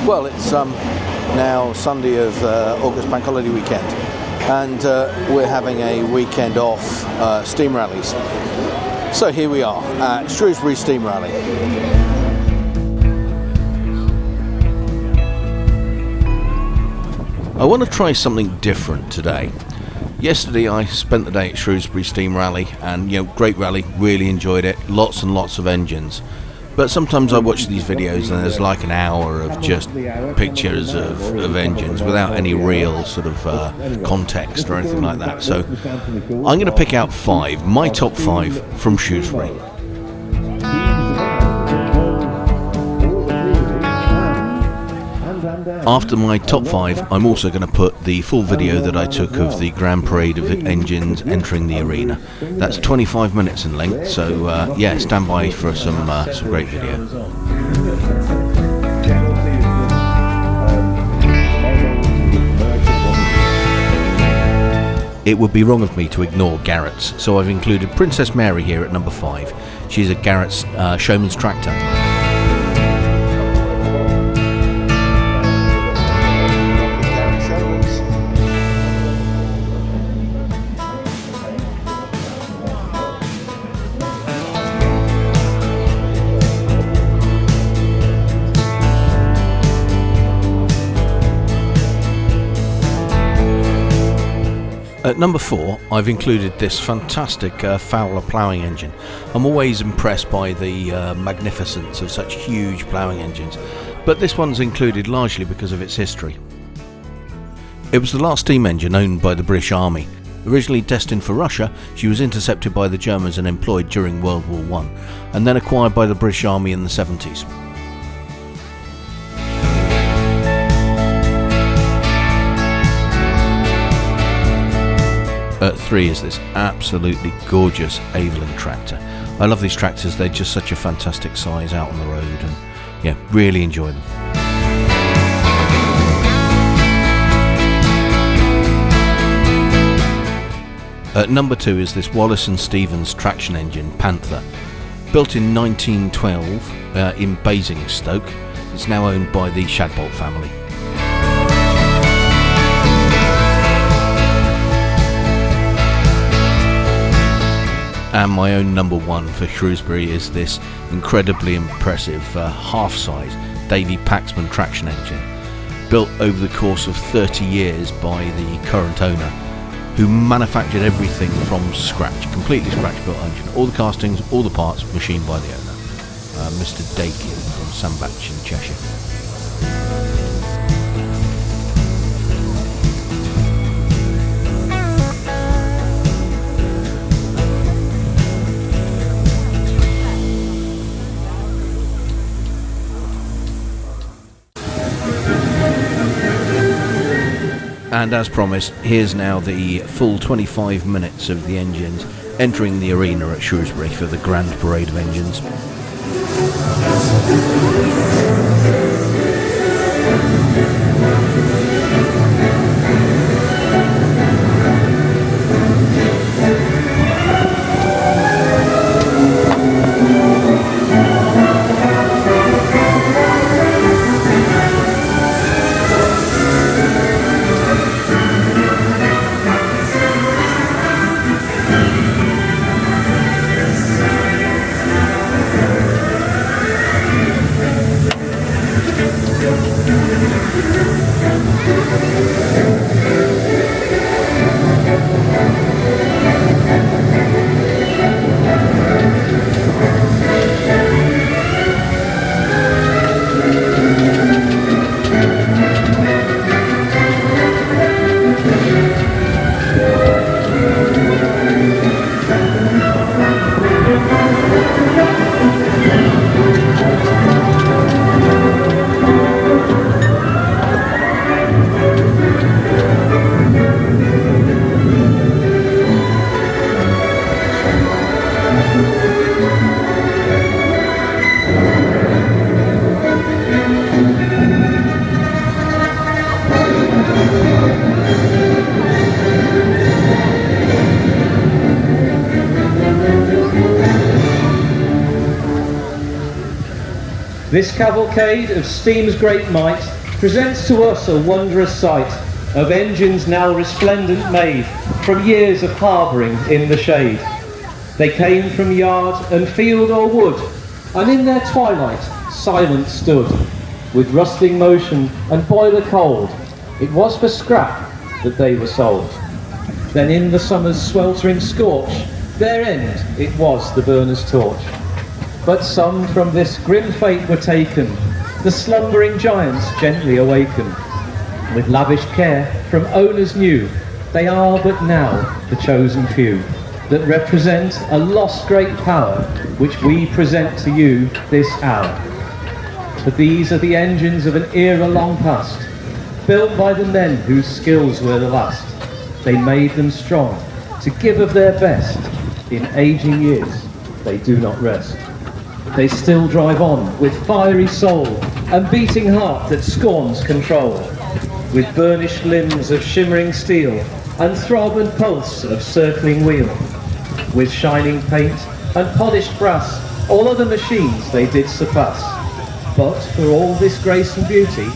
Well, it's now Sunday of August Bank Holiday weekend, and we're having a weekend off steam rallies. So here we are at Shrewsbury Steam Rally. I want to try something different today. Yesterday I spent the day at Shrewsbury Steam Rally, and great rally, really enjoyed it, lots and lots of engines. But sometimes I watch these videos and there's like an hour of just pictures of engines without any real sort of context or anything like that. So I'm going to pick out my top 5 from Shrewsbury. After my top 5, I'm also going to put the full video that I took of the Grand Parade of engines entering the arena. That's 25 minutes in length, so yeah, stand by for some great video. It would be wrong of me to ignore Garrett's, so I've included Princess Mary here at number 5. She's a Garrett's Showman's tractor. At number 4, I've included this fantastic Fowler ploughing engine. I'm always impressed by the magnificence of such huge ploughing engines, but this one's included largely because of its history. It was the last steam engine owned by the British Army. Originally destined for Russia, she was intercepted by the Germans and employed during World War I, and then acquired by the British Army in the 70s. At 3 is this absolutely gorgeous Evelyn tractor. I love these tractors, they're just such a fantastic size out on the road, and yeah, really enjoy them. At number 2 is this Wallace and Stevens traction engine Panther. Built in 1912 in Basingstoke, it's now owned by the Shadbolt family. And my own number 1 for Shrewsbury is this incredibly impressive half-size Davy Paxman traction engine, built over the course of 30 years by the current owner, who manufactured everything from scratch, completely scratch-built engine, all the castings, all the parts, machined by the owner, Mr. Dakin from Sandbach in Cheshire. And as promised, here's now the full 25 minutes of the engines entering the arena at Shrewsbury for the Grand Parade of Engines. This cavalcade of steam's great might presents to us a wondrous sight of engines now resplendent made from years of harbouring in the shade. They came from yard and field or wood, and in their twilight silent stood, with rusting motion and boiler cold. It was for scrap that they were sold. Then in the summer's sweltering scorch, their end it was the burner's torch. But some from this grim fate were taken, the slumbering giants gently awaken. With lavish care from owners new, they are but now the chosen few, that represent a lost great power, which we present to you this hour. But these are the engines of an era long past, built by the men whose skills were the last. They made them strong, to give of their best. In aging years, they do not rest. They still drive on with fiery soul and beating heart that scorns control, with burnished limbs of shimmering steel and throb and pulse of circling wheel. With shining paint and polished brass, all other machines they did surpass. But for all this grace and beauty,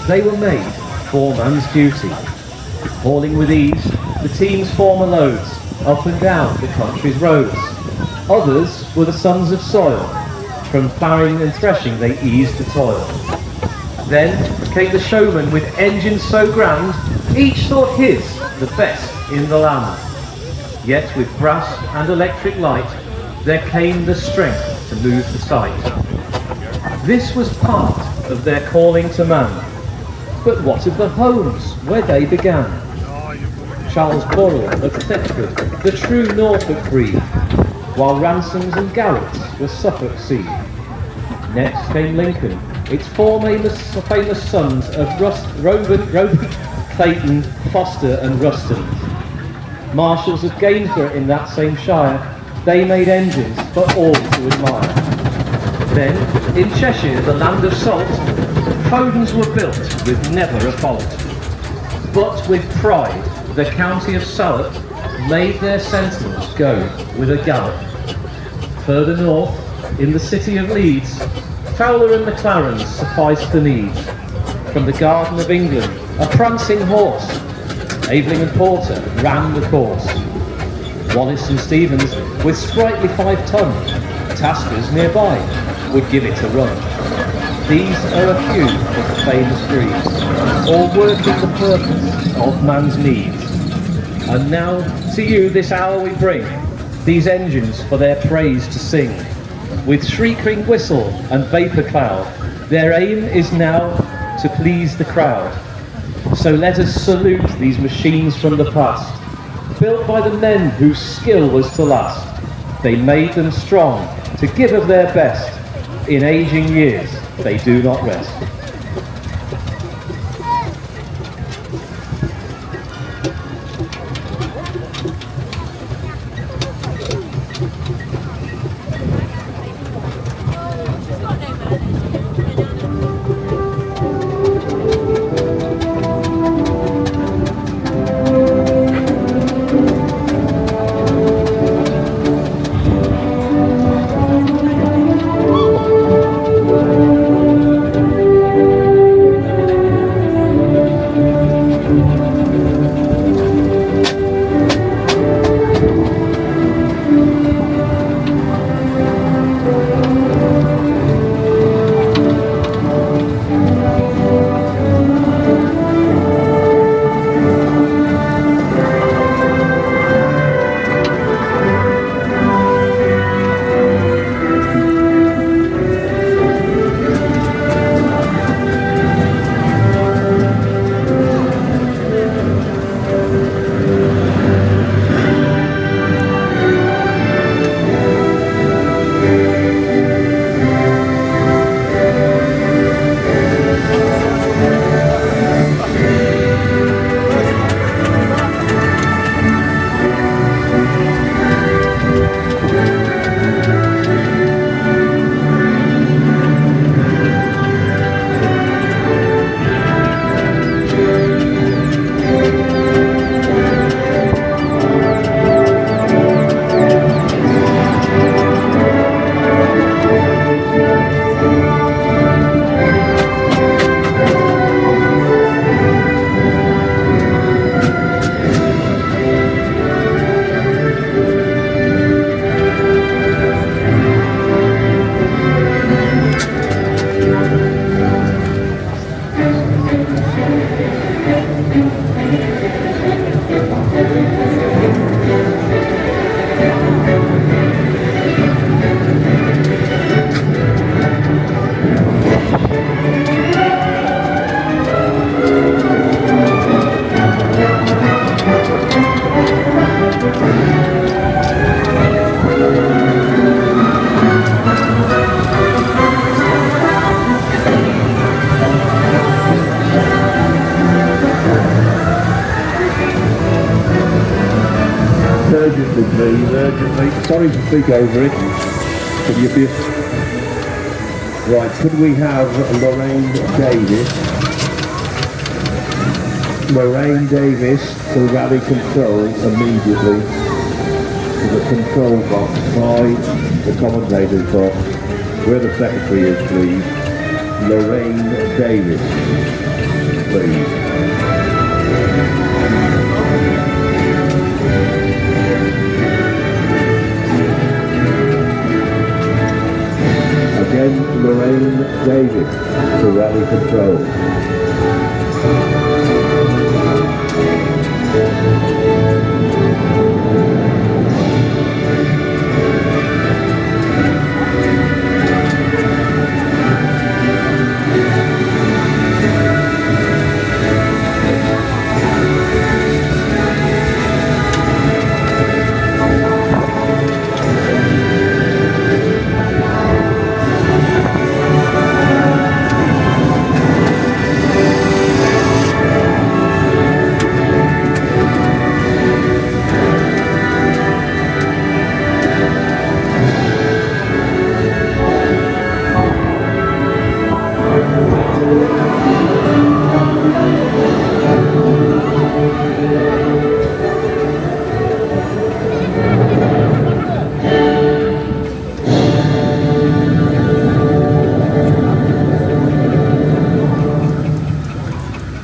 they were made for man's duty. Hauling with ease the team's former loads up and down the country's roads. Others were the sons of soil. From ploughing and threshing they eased the toil. Then came the showman with engines so grand, each thought his the best in the land. Yet with brass and electric light, there came the strength to move the site. This was part of their calling to man. But what of the homes where they began? Charles Burrell of Thetford, the true Norfolk breed, while Ransoms and Garretts were Suffolk seed. Next came Lincoln, its four famous sons of Robert, Clayton, Foster and Ruston. Marshals of Gainsborough in that same shire, they made engines for all to admire. Then, in Cheshire, the land of salt, Fodens were built with never a fault. But with pride, the county of Salop made their sentinels go with a gallop. Further north, in the city of Leeds, Fowler and McLaren sufficed the needs. From the Garden of England, a prancing horse, Aveling and Porter ran the course. Wallace and Stevens, with sprightly 5 ton, taskers nearby would give it a run. These are a few of the famous breeds, all working the purpose of man's needs. And now to you this hour we bring these engines for their praise to sing. With shrieking whistle and vapour cloud, their aim is now to please the crowd. So let us salute these machines from the past, built by the men whose skill was to last. They made them strong, to give of their best. In aging years, they do not rest. needed urgently. Sorry to speak over it. Could you be... Right, could we have Lorraine Davis? Lorraine Davis to rally control immediately to the control box by the commentator's box, where the secretary is, please. Lorraine Davis, please. Again, Lorraine Davis to rally control.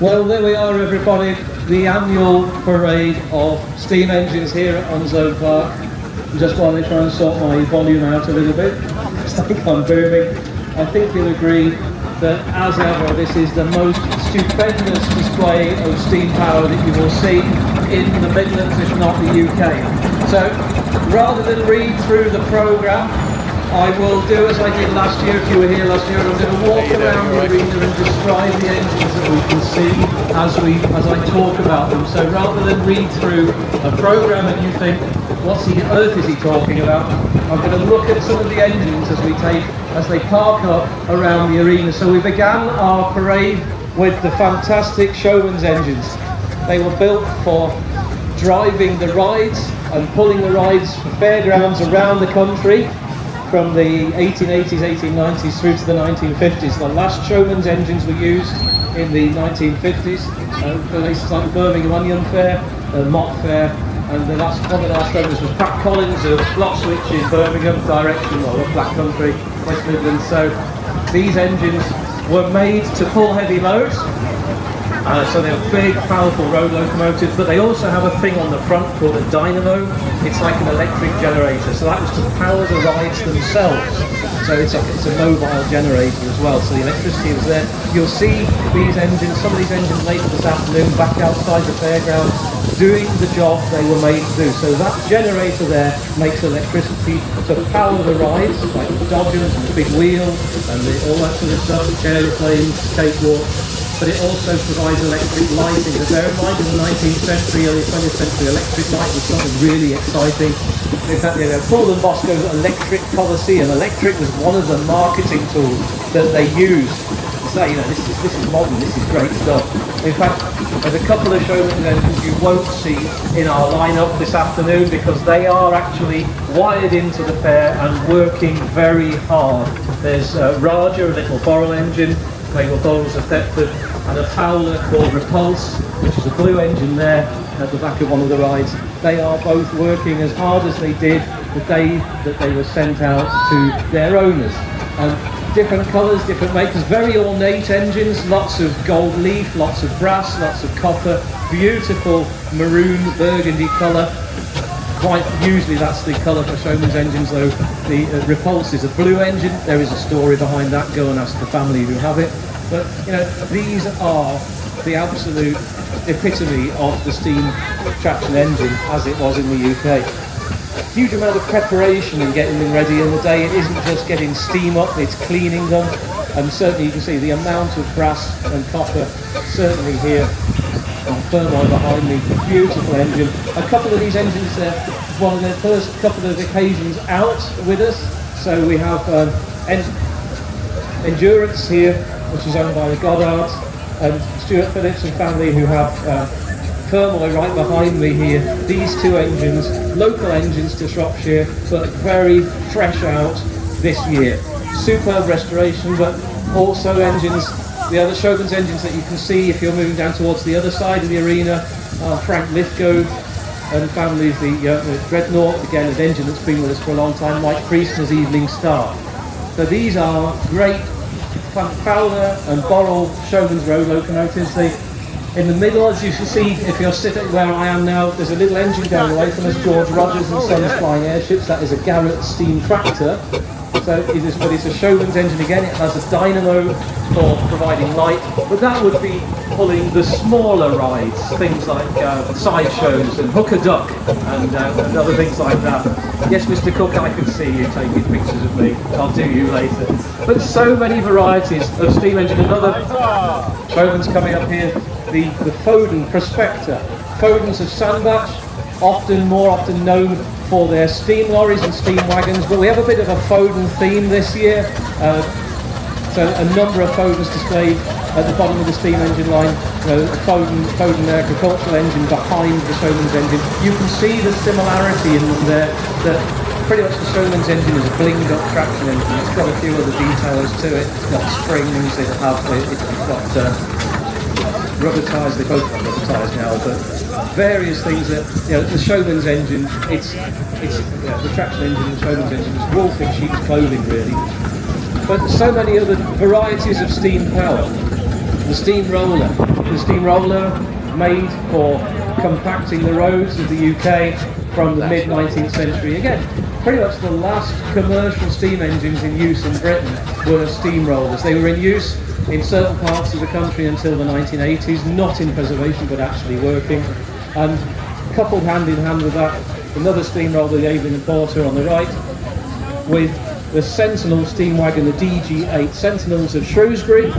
Well, there we are, everybody, the annual parade of steam engines here at Onslow Park. Just while they try and sort my volume out a little bit, I think I'm booming. I think you'll agree that, as ever, this is the most stupendous display of steam power that you will see in the Midlands, if not the UK. So, rather than read through the programme, I will do as I did last year. If you were here last year, I'm going to walk around the arena and describe the engines that we can see as I talk about them. So rather than read through a programme and you think, what on earth is he talking about, I'm going to look at some of the engines as they park up around the arena. So we began our parade with the fantastic Showman's engines. They were built for driving the rides and pulling the rides for fairgrounds around the country, from the 1880s, 1890s through to the 1950s. The last Showman's engines were used in the 1950s, places like Birmingham Onion Fair, Mott Fair, and the last one of the last owners was Pat Collins of Bloxwich in Birmingham, direction of Black Country, West Midlands. So these engines were made to pull heavy loads. So they're big, powerful road locomotives, but they also have a thing on the front called a dynamo. It's like an electric generator, so that was to power the rides themselves. So it's a mobile generator as well, so the electricity was there. You'll see these engines, some of these engines later this afternoon, back outside the fairground, doing the job they were made to do. So that generator there makes electricity to power the rides, like the Dodgers and the big wheel, and all that sort of stuff, aeroplanes, cakewalks. But it also provides electric lighting. And bear in mind, in the 19th century, early 20th century, electric light was something really exciting. In fact, Paul and Bosco's Electric Coliseum. Electric was one of the marketing tools that they used to say, this is modern, this is great stuff. In fact, there's a couple of Showman's engines you won't see in our lineup this afternoon because they are actually wired into the fair and working very hard. There's Raja, a little Borrell engine, naval bowls of Thetford, and a Fowler called Repulse, which is a blue engine there at the back of one of the rides. They are both working as hard as they did the day that they were sent out to their owners. Different colours, different makers, very ornate engines, lots of gold leaf, lots of brass, lots of copper, beautiful maroon burgundy colour. Quite usually that's the colour for Showman's engines, though. The Repulse is a blue engine. There is a story behind that. Go and ask the family who have it. But these are the absolute epitome of the steam traction engine as it was in the UK. Huge amount of preparation in getting them ready in the day. It isn't just getting steam up, it's cleaning them. And certainly you can see the amount of brass and copper certainly here. Thermite behind me, beautiful engine. A couple of these engines, one of their first couple of occasions out with us. So we have Endurance here, which is owned by the Goddards, and Stuart Phillips and family, who have Fermoy right behind me here. These two engines, local engines to Shropshire, but very fresh out this year. Superb restoration, but also engines, the other Showman's engines that you can see if you're moving down towards the other side of the arena, Frank Lithgow and families, the Dreadnought, again an engine that's been with us for a long time, Mike Priestner's Evening Star. So these are great Fowler and Borrell Showman's Road locomotives. In the middle, as you can see, if you're sitting where I am now, there's a little engine down the way from us, George Rogers and Sons Flying Airships. That is a Garrett steam tractor. So but it's a Showman's engine again. It has a dynamo for providing light, but that would be pulling the smaller rides, things like sideshows and hook a duck and other things like that. Yes, Mr. Cook, I can see you taking pictures of me. I'll do you later. But so many varieties of steam engine. Another Showman's coming up here. The Foden Prospector. Fodens of Sandbach, more often known for their steam lorries and steam wagons, but we have a bit of a Foden theme this year. So a number of Fodens displayed at the bottom of the steam engine line. A Foden agricultural engine behind the Showman's engine. You can see the similarity in them there. That pretty much the Showman's engine is a blinged up traction engine. It's got a few other details to it. It's got springs. It's got rubber tyres. They both have rubber tyres now, but various things that the Showman's engine. It's the traction engine. The Showman's engine is wool in sheep's clothing, really. But so many other varieties of steam power. The steam roller made for compacting the roads of the UK from the mid-19th century. Again, pretty much the last commercial steam engines in use in Britain were steam rollers. They were in use in certain parts of the country until the 1980s, not in preservation but actually working. And coupled hand in hand with that, another steam roller, the Evelyn and Porter on the right, with the Sentinel steam wagon, the DG8 Sentinels of Shrewsbury.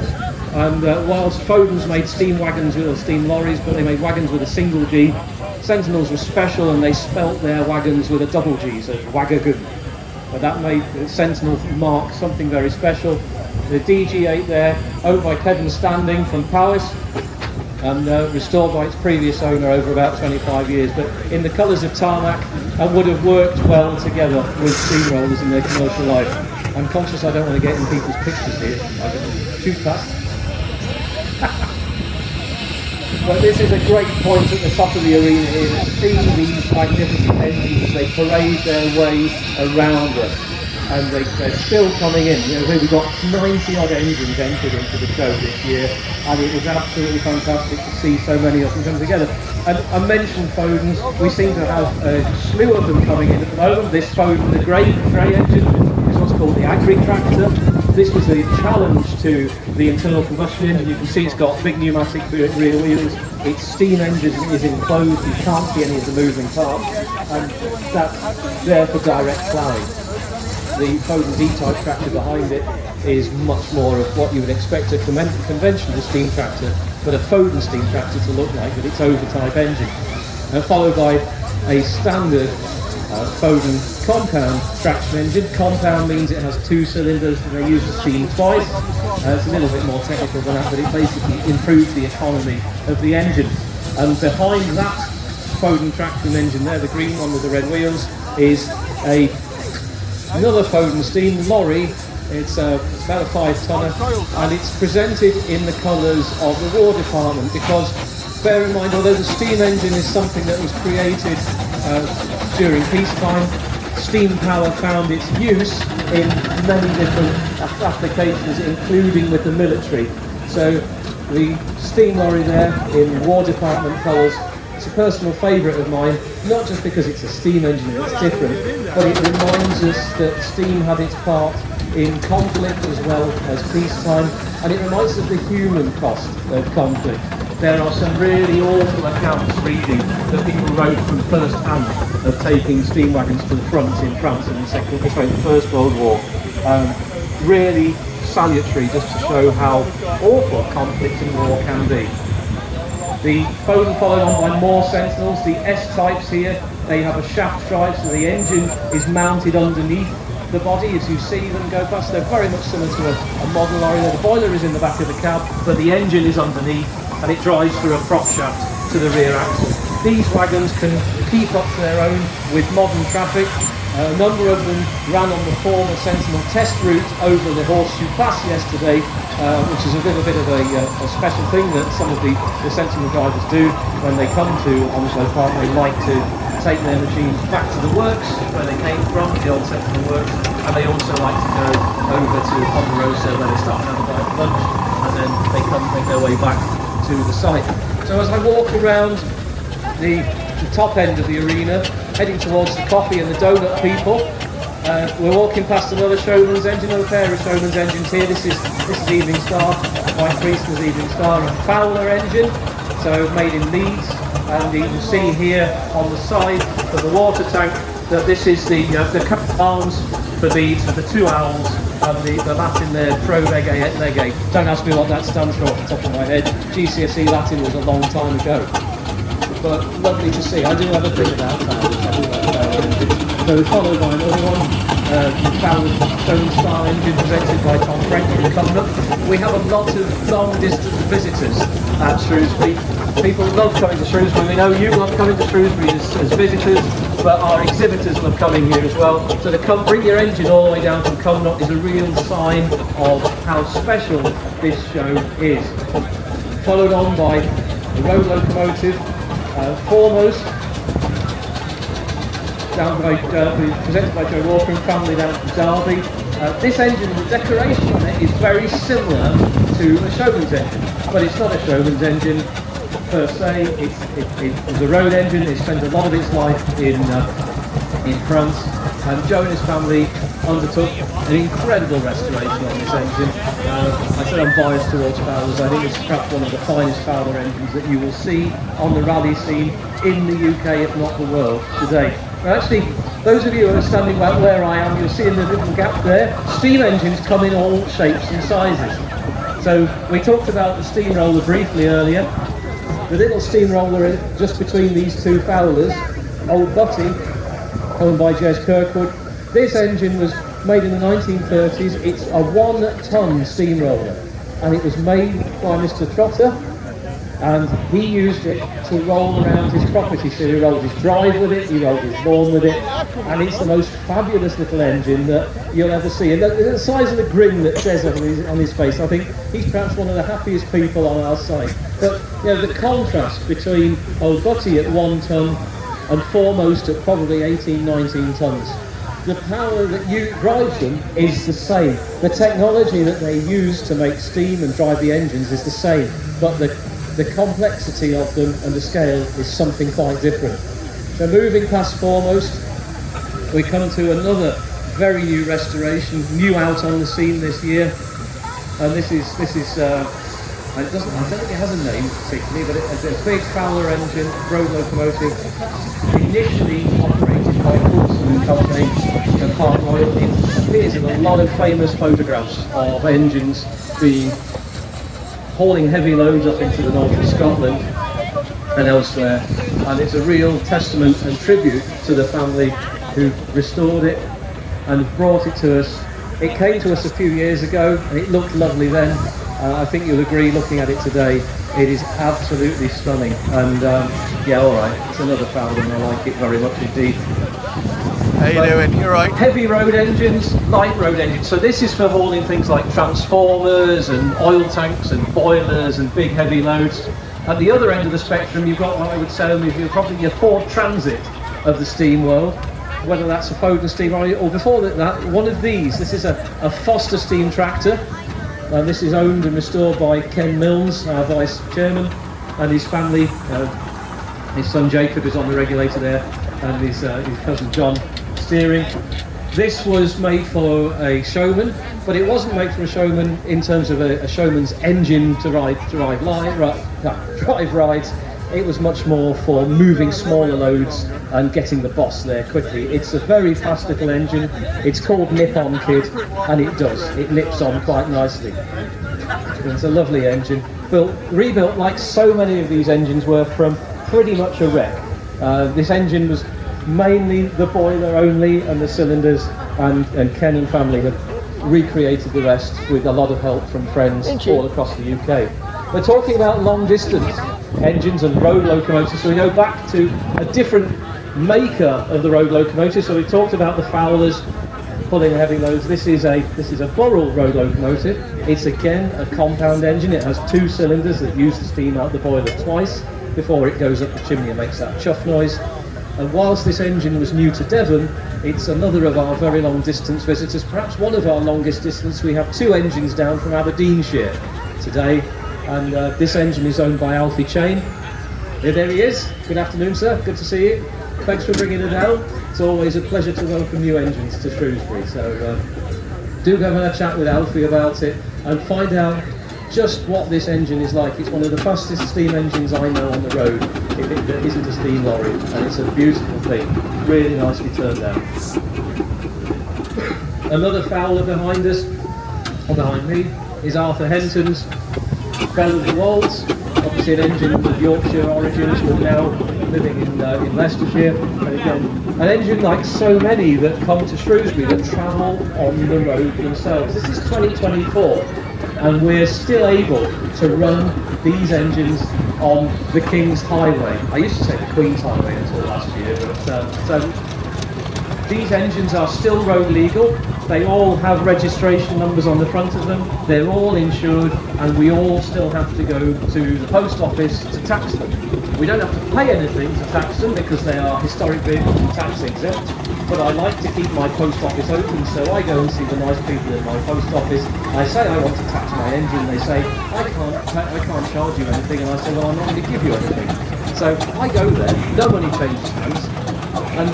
And whilst Fodens made steam wagons with steam lorries, but they made wagons with a single G, Sentinels were special and they spelt their wagons with a double G, so Wagagun. But that made the Sentinel mark something very special. The DG8 there, owned by Kevin Standing from Powys, and restored by its previous owner over about 25 years, but in the colours of tarmac, and would have worked well together with steamrollers in their commercial life. I'm conscious I don't want to get in people's pictures here. I don't shoot past. But this is a great point at the top of the arena here to see these magnificent engines as they parade their way around us. And they're still coming in. Here we've got 90 odd engines entered into the show this year, and it was absolutely fantastic to see so many of them come together. And I mentioned Fodens. We seem to have a slew of them coming in at the moment. This Foden, the grey engine, is what's called the Agri Tractor. This was a challenge to the internal combustion engine. You can see it's got big pneumatic rear wheels. Its steam engine is enclosed. You can't see any of the moving parts, and that's there for direct ploughing. The Foden D-type tractor behind it is much more of what you would expect a conventional steam tractor, but a Foden steam tractor to look like with its over-type engine. And followed by a standard Foden compound traction engine. Compound means it has two cylinders and they use the steam twice. It's a little bit more technical than that, but it basically improves the economy of the engine. And behind that Foden traction engine there, the green one with the red wheels, is another Foden steam lorry. It's about a 5-tonner, and it's presented in the colours of the War Department, because bear in mind, although the steam engine is something that was created during peacetime, steam power found its use in many different applications, including with the military. So the steam lorry there in War Department colours, it's a personal favourite of mine, not just because it's a steam engine and it's different, but it reminds us that steam had its part in conflict as well as peacetime, and it reminds us of the human cost of conflict. There are some really awful accounts reading that people wrote from first hand of taking steam wagons to the front in France in the First World War. Really salutary, just to show how awful conflict and war can be. The Foden followed on by more Sentinels, the S-types here. They have a shaft drive, so the engine is mounted underneath the body as you see them go past. They're very much similar to a model lorry. The boiler is in the back of the cab, but the engine is underneath and it drives through a prop shaft to the rear axle. These wagons can keep up to their own with modern traffic. A number of them ran on the former Sentinel test route over the Horseshoe Pass yesterday, which is a little bit of a special thing that some of the Sentinel drivers do when they come to Onslow Park. They like to take their machines back to the works where they came from, the old Sentinel works, and they also like to go over to Ponderosa where they start and have a bite of lunch, and then they make their way back to the site. So as I walk around the top end of the arena, heading towards the coffee and the donut people, we're walking past another showman's engine, another pair of showman's engines here. This is Evening Star, Mike Priestner's Evening Star, and Fowler engine, so made in Leeds. And you can see here on the side of the water tank that this is the arms for the two owls and the Latin there, pro lege et lege. Don't ask me what that stands for off the top of my head. GCSE Latin was a long time ago. But lovely to see. I do have a thing about that. So followed by another one, Fowler's Stone Star engine presented by Tom Frank in Cumnock. We have a lot of long-distance visitors at Shrewsbury. People love coming to Shrewsbury. We know you love coming to Shrewsbury as visitors, but our exhibitors love coming here as well. So to come bring your engine all the way down from Cumnock is a real sign of how special this show is. Followed on by the road locomotive. Foremost, down by presented by Joe Walker and family down from Derby. This engine, the decoration on it is very similar to a showman's engine, but it's not a showman's engine per se. It's a road engine. It spent a lot of its life in France, and Joe and his family undertook an incredible restoration on this engine. I said I'm biased towards Fowlers. I think it's perhaps one of the finest Fowler engines that you will see on the rally scene in the UK, if not the world, today. Now actually, those of you who are standing back where I am, you'll see in the little gap there, steam engines come in all shapes and sizes. So we talked about the steamroller briefly earlier. The little steamroller just between these two Fowlers, Old Butty, owned by Jez Kirkwood. This engine was made in the 1930s. It's a 1-ton steamroller, and it was made by Mr. Trotter, and he used it to roll around his property. So he rolled his drive with it, he rolled his lawn with it, and it's the most fabulous little engine that you'll ever see. And the size of the grin that Jez on his face, I think he's perhaps one of the happiest people on our site. But you know, the contrast between Old Butty at 1 ton and Foremost at probably 18-19 tons. The power that drives them is the same. The technology that they use to make steam and drive the engines is the same, but the complexity of them and the scale is something quite different. So moving past Foremost, we come to another very new restoration, new out on the scene this year, and this is I don't think it has a name particularly, but it's a big Fowler engine, road locomotive, initially operated by Cotswold and Company and Park Royal. It appears in a lot of famous photographs of engines hauling heavy loads up into the north of Scotland and elsewhere, and it's a real testament and tribute to the family who restored it and brought it to us. It came to us a few years ago and it looked lovely then. I think you'll agree, looking at it today, it is absolutely stunning. And yeah, all right, it's another Fowler and I like it very much indeed. How you doing? You're right. Heavy road engines, light road engines. So this is for hauling things like transformers and oil tanks and boilers and big heavy loads. At the other end of the spectrum, you've got what I would say is probably your Ford Transit of the steam world, whether that's a Foden steam or before that, one of these. This is a Foster steam tractor. This is owned and restored by Ken Milnes, our vice chairman, and his family. His son Jacob is on the regulator there, and his cousin John steering. This was made for a showman, but it wasn't made for a showman in terms of a showman's engine to drive rides. It was much more for moving smaller loads and getting the boss there quickly. It's a very fast little engine. It's called Nip-On Kid, and it does. It nips on quite nicely. It's a lovely engine. Rebuilt like so many of these engines were from pretty much a wreck. This engine was mainly the boiler only and the cylinders, and Ken and family have recreated the rest with a lot of help from friends all across the UK. We're talking about long distance. engines and road locomotives. So we go back to a different maker of the road locomotive. So we talked about the Fowlers pulling heavy loads. This is a woudl road locomotive. It's again a compound engine. It has 2 cylinders that use the steam out the boiler twice before it goes up the chimney and makes that chuff noise. And whilst this engine was new to Devon, it's another of our very long distance visitors, perhaps one of our longest distance. We have 2 engines down from Aberdeenshire today, and this engine is owned by Alfie Chain. There he is. Good afternoon, sir. Good to see you. Thanks for bringing it down. It's always a pleasure to welcome new engines to Shrewsbury. So do go and have a chat with Alfie about it and find out just what this engine is like. It's one of the fastest steam engines I know on the road, if it isn't a steam lorry, and it's a beautiful thing, really nicely turned out. Another Fowler behind us, or behind me, is Arthur Henton's Bell of the Wolds, obviously an engine of Yorkshire origins, but now living in Leicestershire. And again, an engine like so many that come to Shrewsbury that travel on the road themselves. This is 2024. And we're still able to run these engines on the King's Highway. I used to say the Queen's Highway until last year, but so these engines are still road legal. They all have registration numbers on the front of them. They're all insured, and we all still have to go to the post office to tax them. We don't have to pay anything to tax them because they are historic vehicles and tax exempt. But I like to keep my post office open, so I go and see the nice people in my post office. I say I want to tax my engine. They say I can't charge you anything, and I say, well, I'm not going to give you anything. So I go there. No money changes hands, and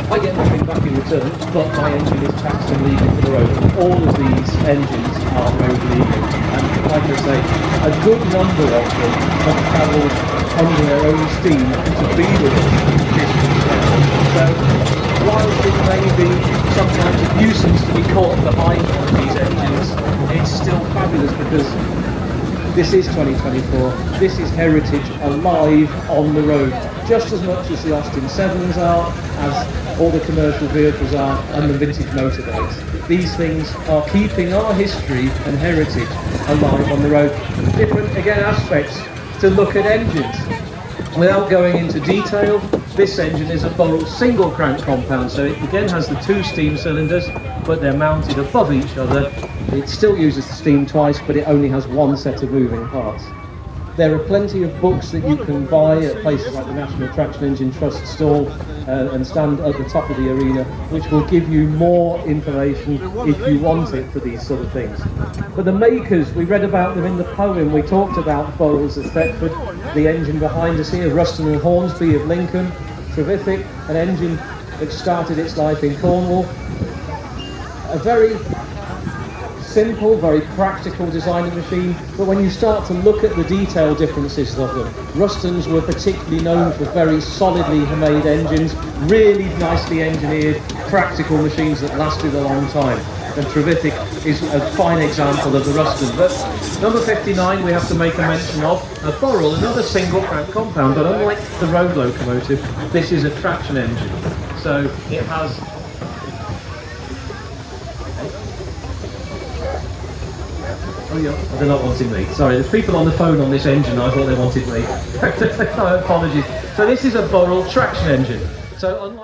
I get nothing back in return, but my engine is taxed and legal for the road. All of these engines are road legal, and like I say, a good number of them have travelled under their own steam to be with us this weekend. So whilst it may be sometimes a nuisance to be caught behind one of these engines, it's still fabulous because this is 2024, this is heritage alive on the road, just as much as the Austin 7s are, as all the commercial vehicles are, and the vintage motorbikes. These things are keeping our history and heritage alive on the road. Different, again, aspects to look at engines. Without going into detail, this engine is a woudl single crank compound, so it again has the 2 steam cylinders, but they're mounted above each other. It still uses the steam twice, but it only has 1 set of moving parts. There are plenty of books that you can buy at places like the National Traction Engine Trust stall and stand at the top of the arena, which will give you more information if you want it for these sort of things. But the makers, we read about them in the poem. We talked about Burroughs of Thetford, the engine behind us here, Ruston and Hornsby of Lincoln, Trevithick, an engine that started its life in Cornwall. A very simple, very practical designing machine, but when you start to look at the detail differences of them, Rustons were particularly known for very solidly made engines, really nicely engineered, practical machines that lasted a long time. And Trevithick is a fine example of the Ruston. But number 59 we have to make a mention of, a woudl, another single crank compound, but unlike the road locomotive, this is a traction engine. So it has oh yeah, they're not wanting me. Sorry, there's people on the phone on this engine. I thought they wanted me. Apologies. So this is a woudl traction engine. So unlike